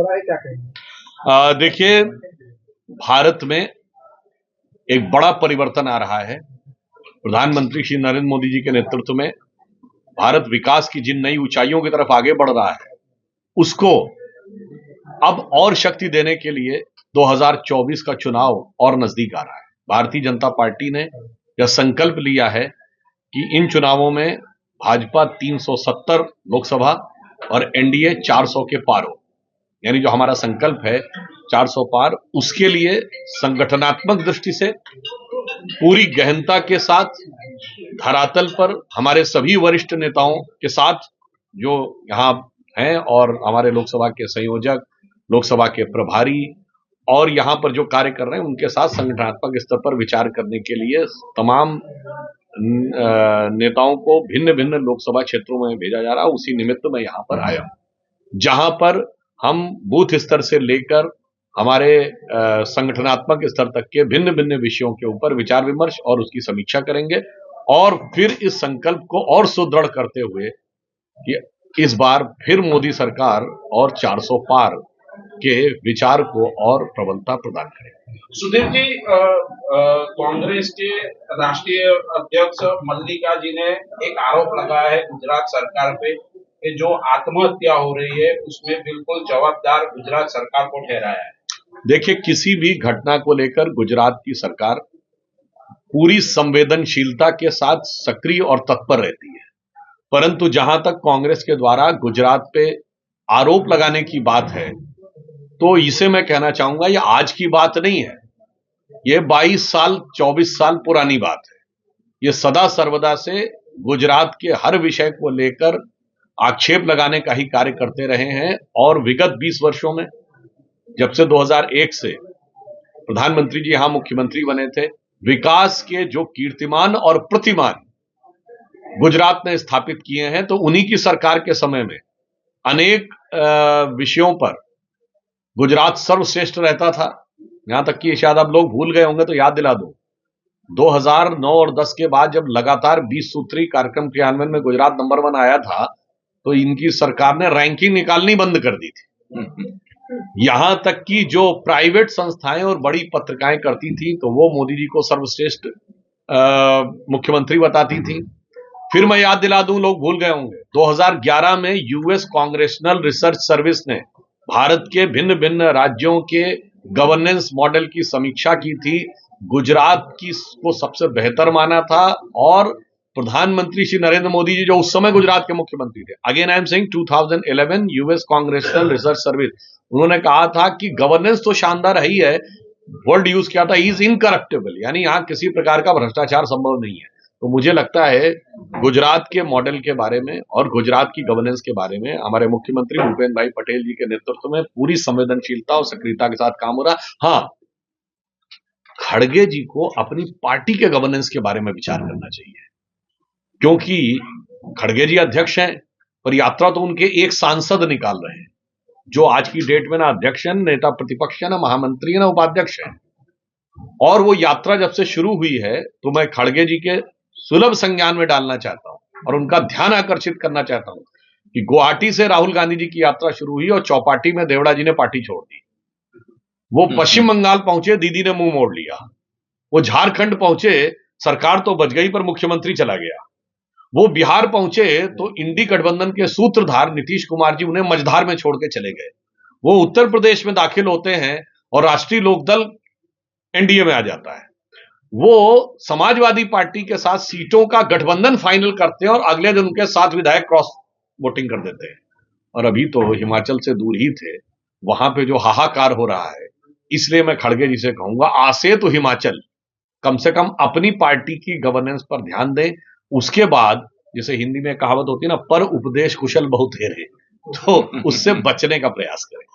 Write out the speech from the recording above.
हो रहा है, क्या कहेंगे? देखिए, भारत में एक बड़ा परिवर्तन आ रहा है। प्रधानमंत्री श्री नरेंद्र मोदी जी के नेतृत्व में भारत विकास की जिन नई ऊंचाइयों की तरफ आगे बढ़ रहा है, उसको अब और शक्ति देने के लिए 2024 का चुनाव और नजदीक आ रहा है। भारतीय जनता पार्टी ने यह संकल्प लिया है कि इन चुनावों में भाजपा 370 लोकसभा और एनडीए 400 के पार हो। यानी जो हमारा संकल्प है 400 पार, उसके लिए संगठनात्मक दृष्टि से पूरी गहनता के साथ धरातल पर हमारे सभी वरिष्ठ नेताओं के साथ जो यहाँ हैं और हमारे लोकसभा के संयोजक, लोकसभा के प्रभारी और यहाँ पर जो कार्य कर रहे हैं उनके साथ संगठनात्मक स्तर पर विचार करने के लिए तमाम नेताओं को भिन्न भिन्न लोकसभा क्षेत्रों में भेजा जा रहा है। उसी निमित्त मैं यहाँ पर आया हूं, जहां पर हम बूथ स्तर से लेकर हमारे संगठनात्मक स्तर तक के भिन्न भिन्न विषयों के ऊपर विचार विमर्श और उसकी समीक्षा करेंगे और फिर इस संकल्प को और सुदृढ़ करते हुए कि इस बार फिर मोदी सरकार और 400 पार के विचार को और प्रबलता प्रदान करेंगे। सुधीर जी, कांग्रेस के राष्ट्रीय अध्यक्ष मल्लिका जी ने एक आरोप लगाया है गुजरात सरकार पे कि जो आत्महत्या हो रही है उसमें बिल्कुल जवाबदार गुजरात सरकार को ठहराया है। देखिए, किसी भी घटना को लेकर गुजरात की सरकार पूरी संवेदनशीलता के साथ सक्रिय और तत्पर रहती है, परंतु जहां तक कांग्रेस के द्वारा गुजरात पे आरोप लगाने की बात है, तो इसे मैं कहना चाहूंगा ये आज की बात नहीं है, ये 22 साल 24 साल पुरानी बात है। ये सदा सर्वदा से गुजरात के हर विषय को लेकर आक्षेप लगाने का ही कार्य करते रहे हैं और विगत 20 वर्षों में जब से 2001 से प्रधानमंत्री जी यहां मुख्यमंत्री बने थे, विकास के जो कीर्तिमान और प्रतिमान गुजरात ने स्थापित किए हैं, तो उन्हीं की सरकार के समय में अनेक विषयों पर गुजरात सर्वश्रेष्ठ रहता था। यहां तक कि शायद अब लोग भूल गए होंगे तो याद दिला दूं, 2009 और 10 के बाद जब लगातार 20 सूत्री कार्यक्रम क्रियान्वयन में गुजरात नंबर 1 आया था, तो इनकी सरकार ने रैंकिंग निकालनी बंद कर दी थी। यहां तक कि जो प्राइवेट संस्थाएं और बड़ी पत्रिकाएं करती थी, तो वो मोदी जी को सर्वश्रेष्ठ मुख्यमंत्री बताती थी। फिर मैं याद दिला दूं, लोग भूल गए होंगे, 2011 में यूएस कांग्रेशनल रिसर्च सर्विस ने भारत के भिन्न भिन्न राज्यों के गवर्नेंस मॉडल की समीक्षा की थी। गुजरात की को सबसे बेहतर माना था और प्रधानमंत्री श्री नरेंद्र मोदी जी जो उस समय गुजरात के मुख्यमंत्री थे, again I am saying 2011 US congressional research service, उन्होंने कहा था कि गवर्नेंस तो शानदार है ही है, वर्ड यूज किया था इज इनकरप्टेबल, यानी यहां किसी प्रकार का भ्रष्टाचार संभव नहीं है। तो मुझे लगता है गुजरात के मॉडल के बारे में और गुजरात की गवर्नेंस के बारे में हमारे मुख्यमंत्री भूपेन्द्र भाई पटेल जी के नेतृत्व में पूरी संवेदनशीलता और सक्रियता के साथ काम हो रहा। हाँ, खड़गे जी को अपनी पार्टी के गवर्नेंस के बारे में विचार करना चाहिए, क्योंकि खड़गे जी अध्यक्ष हैं और यात्रा तो उनके एक सांसद निकाल रहे हैं, जो आज की डेट में ना अध्यक्ष हैं, नेता प्रतिपक्ष है, ना महामंत्री है, ना उपाध्यक्ष है। और वो यात्रा जब से शुरू हुई है, तो मैं खड़गे जी के सुलभ संज्ञान में डालना चाहता हूं और उनका ध्यान आकर्षित करना चाहता हूं कि गुवाहाटी से राहुल गांधी जी की यात्रा शुरू हुई और चौपाटी में देवड़ा जी ने पार्टी छोड़ दी। वो पश्चिम बंगाल पहुंचे, दीदी ने मुंह मोड़ लिया। वो झारखंड पहुंचे, सरकार तो बच गई पर मुख्यमंत्री चला गया। वो बिहार पहुंचे तो इंडी गठबंधन के सूत्रधार नीतीश कुमार जी उन्हें मझधार में छोड़ के चले गए। वो उत्तर प्रदेश में दाखिल होते हैं और राष्ट्रीय लोकदल एनडीए में आ जाता है। वो समाजवादी पार्टी के साथ सीटों का गठबंधन फाइनल करते हैं और अगले दिन उनके 7 विधायक क्रॉस वोटिंग कर देते हैं। और अभी तो हिमाचल से दूर ही थे, वहां पे जो हाहाकार हो रहा है, इसलिए मैं खड़गे जी से कहूंगा, आसे तो हिमाचल कम से कम अपनी पार्टी की गवर्नेंस पर ध्यान दें। उसके बाद जैसे हिंदी में कहावत होती है ना, पर उपदेश कुशल बहुत हेरे, तो उससे बचने का प्रयास करें।